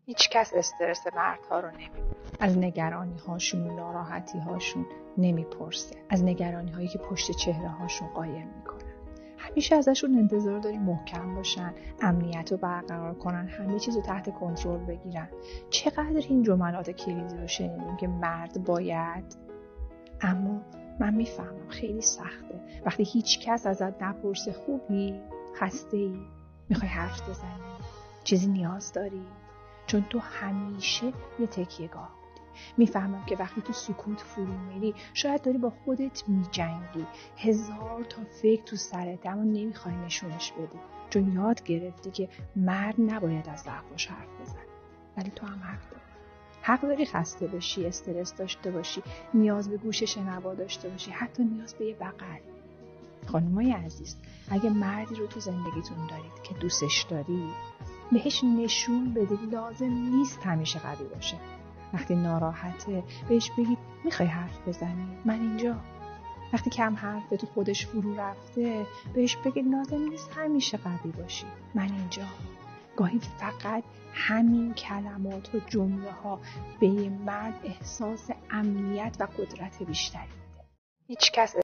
هیچ کس استرس مردها رو نمی‌بینه. از نگرانی هاشون و ناراحتی هاشون نمیپرسه. از نگرانی هایی که پشت چهره هاشون قایم میکنن. همیشه ازشون انتظار داریم محکم باشن، امنیت رو برقرار کنن، همه چیز رو تحت کنترل بگیرن. چقدر این جملات کلیدی رو شنیدیم که مرد باید. اما من میفهمم خیلی سخته وقتی هیچ کس ازت نپرسه خوبی؟ خسته ای؟ میخوای حرف بزنی؟ چیزی نیاز داری؟ چون تو همیشه یه تکیه‌گاه بودی. میفهمم که وقتی تو سکوت فرو میری شاید داری با خودت میجنگی، هزار تا فکر تو سرت، اما نمیخوای نشونش بدی چون یاد گرفتی که مرد نباید از ضعفش حرف بزنه. ولی تو هم حق داری خسته بشی، استرس داشته باشی، نیاز به گوش شنوا داشته باشی، حتی نیاز به یه بغل. خانمای عزیز، اگه مردی رو تو زندگیتون دارید که دوستش دارید، بهش نشون بدید لازم نیست همیشه قوی باشه. وقتی ناراحته بهش بگید میخوای حرف بزنی؟ من اینجا. وقتی کم حرفه تو خودش فرو رفته بهش بگید لازم نیست همیشه قوی باشی. من اینجا. گاهی فقط همین کلمات و جمله ها به یه مرد احساس امنیت و قدرت بیشتری میده. هیچ کس